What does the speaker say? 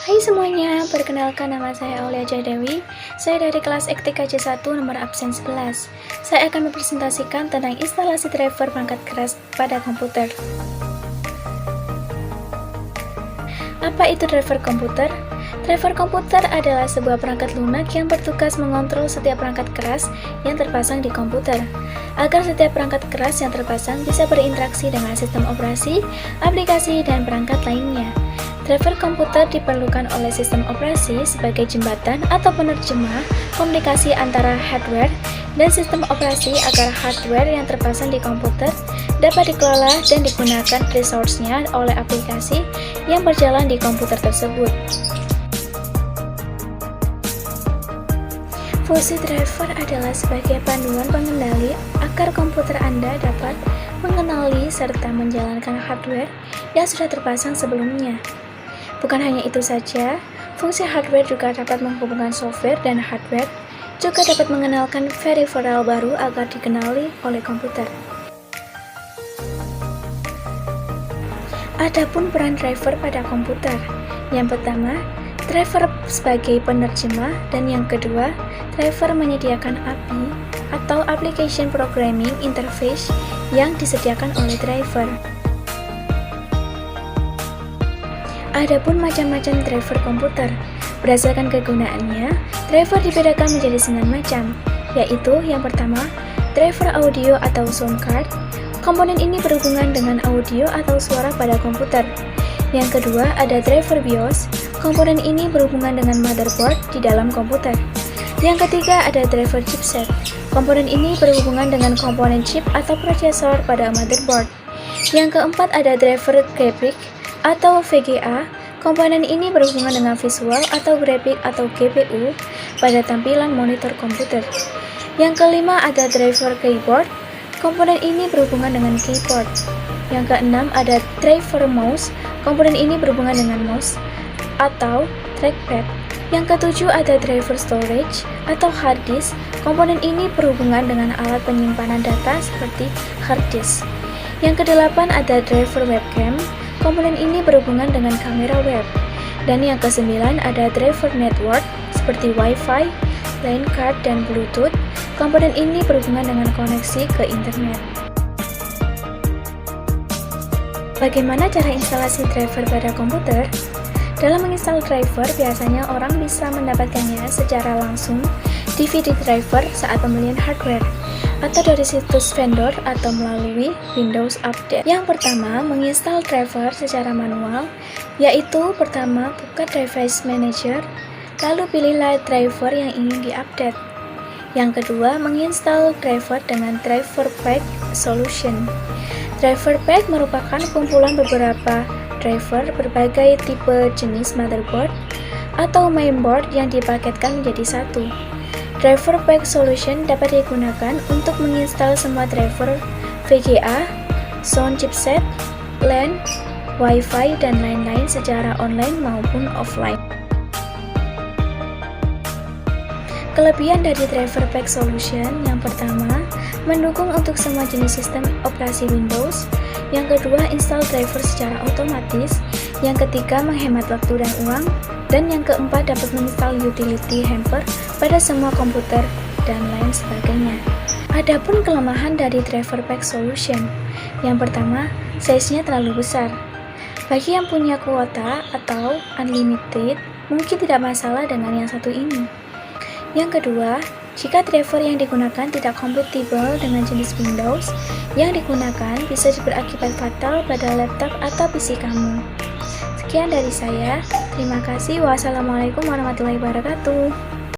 Hai semuanya, perkenalkan nama saya Aulia Jaydewi. Saya dari kelas EKTKJ 1 nomor absen 11. Saya akan mempresentasikan tentang instalasi driver perangkat keras pada komputer. Apa itu driver komputer? Driver komputer adalah sebuah perangkat lunak yang bertugas mengontrol setiap perangkat keras yang terpasang di komputer, agar setiap perangkat keras yang terpasang bisa berinteraksi dengan sistem operasi, aplikasi, dan perangkat lainnya. Driver komputer diperlukan oleh sistem operasi sebagai jembatan atau penerjemah komunikasi antara hardware dan sistem operasi agar hardware yang terpasang di komputer dapat dikelola dan digunakan resource-nya oleh aplikasi yang berjalan di komputer tersebut. Fungsi driver adalah sebagai panduan pengendali agar komputer Anda dapat mengenali serta menjalankan hardware yang sudah terpasang sebelumnya. Bukan hanya itu saja, fungsi hardware juga dapat menghubungkan software dan hardware, juga dapat mengenalkan peripheral baru agar dikenali oleh komputer. Adapun peran driver pada komputer, yang pertama, driver sebagai penerjemah, dan yang kedua, driver menyediakan API atau Application Programming Interface yang disediakan oleh driver. Adapun macam-macam driver komputer, berdasarkan kegunaannya, driver dibedakan menjadi 9 macam, yaitu yang pertama, driver audio atau sound card. Komponen ini berhubungan dengan audio atau suara pada komputer. Yang kedua, ada driver BIOS. Komponen ini berhubungan dengan motherboard di dalam komputer. Yang ketiga, ada driver chipset. Komponen ini berhubungan dengan komponen chip atau prosesor pada motherboard. Yang keempat, ada driver graphic atau VGA. Komponen ini berhubungan dengan visual atau grafik atau GPU pada tampilan monitor komputer. Yang kelima, ada driver keyboard. Komponen ini berhubungan dengan keyboard. Yang keenam, ada driver mouse. Komponen ini berhubungan dengan mouse atau trackpad. Yang ketujuh, ada driver storage atau hard disk. Komponen ini berhubungan dengan alat penyimpanan data seperti hard disk. Yang kedelapan, ada driver webcam. Komponen ini berhubungan dengan kamera web. Dan yang kesembilan, ada driver network seperti Wi-Fi, LAN card, dan Bluetooth. Komponen ini berhubungan dengan koneksi ke internet. Bagaimana cara instalasi driver pada komputer? Dalam menginstal driver, biasanya orang bisa mendapatkannya secara langsung di VD driver saat pembelian hardware, atau dari situs vendor atau melalui Windows Update. Yang pertama, menginstal driver secara manual, yaitu pertama buka Device Manager, lalu pilihlah driver yang ingin diupdate. Yang kedua, menginstal driver dengan Driver Pack Solution. Driver Pack merupakan kumpulan beberapa driver berbagai tipe jenis motherboard atau mainboard yang dipaketkan menjadi satu. Driver Pack Solution dapat digunakan untuk menginstal semua driver VGA, sound chipset, LAN, Wi-Fi, dan lain-lain secara online maupun offline. Kelebihan dari Driver Pack Solution, yang pertama, mendukung untuk semua jenis sistem operasi Windows. Yang kedua, install driver secara otomatis. Yang ketiga, menghemat waktu dan uang. Dan yang keempat, dapat menginstal utility hamper pada semua komputer dan lain sebagainya. Adapun kelemahan dari Driver Pack Solution, yang pertama, size-nya terlalu besar. Bagi yang punya kuota atau unlimited, mungkin tidak masalah dengan yang satu ini. Yang kedua, jika driver yang digunakan tidak kompatibel dengan jenis Windows yang digunakan, bisa berakibat fatal pada laptop atau PC kamu. Sekian dari saya. Terima kasih. Wassalamualaikum warahmatullahi wabarakatuh.